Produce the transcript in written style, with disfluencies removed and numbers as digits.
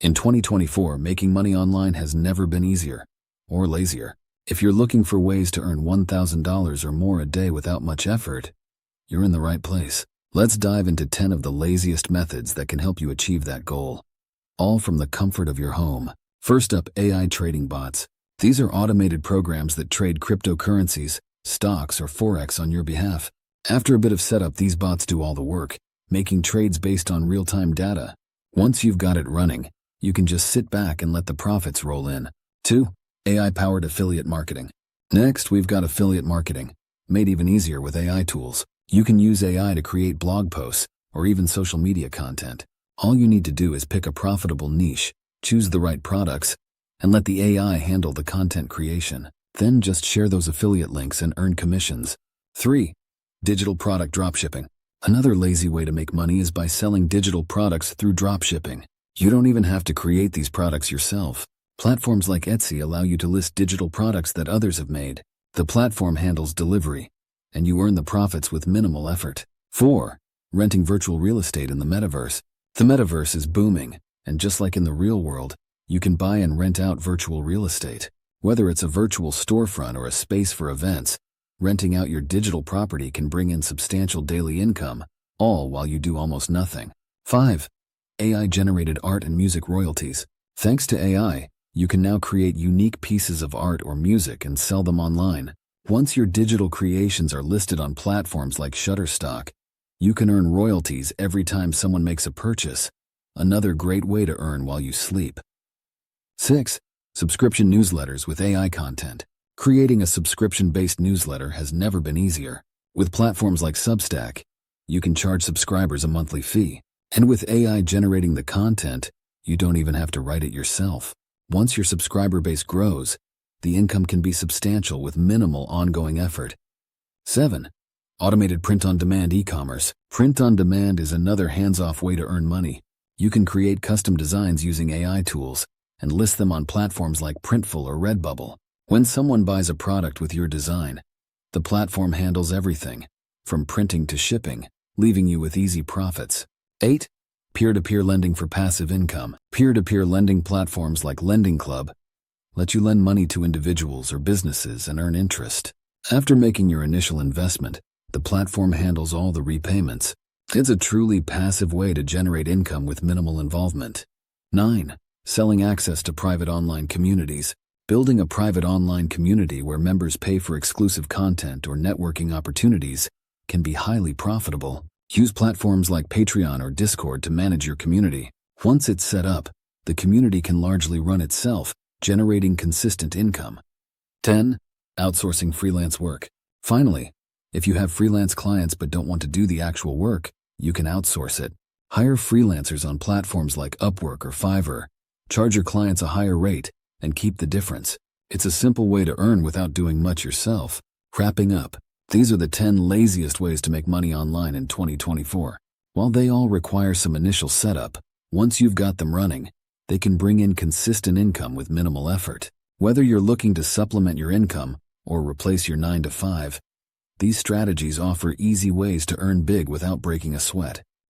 In 2024, making money online has never been easier or lazier. If you're looking for ways to earn $1,000 or more a day without much effort, you're in the right place. Let's dive into 10 of the laziest methods that can help you achieve that goal, all from the comfort of your home. First up, AI trading bots. These are automated programs that trade cryptocurrencies, stocks, or forex on your behalf. After a bit of setup, these bots do all the work, making trades based on real-time data. Once you've got it running, you can just sit back and let the profits roll in. 2. AI-powered affiliate marketing. Next, we've got affiliate marketing, made even easier with AI tools. You can use AI to create blog posts or even social media content. All you need to do is pick a profitable niche, choose the right products, and let the AI handle the content creation. Then just share those affiliate links and earn commissions. 3. Digital product dropshipping. Another lazy way to make money is by selling digital products through dropshipping. You don't even have to create these products yourself. Platforms like Etsy allow you to list digital products that others have made. The platform handles delivery, and you earn the profits with minimal effort. 4. Renting virtual real estate in the Metaverse. The Metaverse is booming, and just like in the real world, you can buy and rent out virtual real estate. Whether it's a virtual storefront or a space for events, renting out your digital property can bring in substantial daily income, all while you do almost nothing. 5. AI-generated art and music royalties. Thanks to AI, you can now create unique pieces of art or music and sell them online. Once your digital creations are listed on platforms like Shutterstock, you can earn royalties every time someone makes a purchase. Another great way to earn while you sleep. 6. Subscription newsletters with AI content. Creating a subscription-based newsletter has never been easier. With platforms like Substack, you can charge subscribers a monthly fee. And with AI generating the content, you don't even have to write it yourself. Once your subscriber base grows, the income can be substantial with minimal ongoing effort. 7. Automated print-on-demand e-commerce. Print-on-demand is another hands-off way to earn money. You can create custom designs using AI tools and list them on platforms like Printful or Redbubble. When someone buys a product with your design, the platform handles everything, from printing to shipping, leaving you with easy profits. 8. Peer-to-peer lending for passive income. Peer-to-peer lending platforms like Lending Club let you lend money to individuals or businesses and earn interest. After making your initial investment, the platform handles all the repayments. It's a truly passive way to generate income with minimal involvement. 9. Selling access to private online communities. Building a private online community where members pay for exclusive content or networking opportunities can be highly profitable. Use platforms like Patreon or Discord to manage your community. Once it's set up, the community can largely run itself, generating consistent income. 10. Outsourcing freelance work. Finally, if you have freelance clients but don't want to do the actual work, you can outsource it. Hire freelancers on platforms like Upwork or Fiverr. Charge your clients a higher rate and keep the difference. It's a simple way to earn without doing much yourself. Wrapping up, these are the 10 laziest ways to make money online in 2024. While they all require some initial setup, once you've got them running, they can bring in consistent income with minimal effort. Whether you're looking to supplement your income or replace your 9-to-5, these strategies offer easy ways to earn big without breaking a sweat.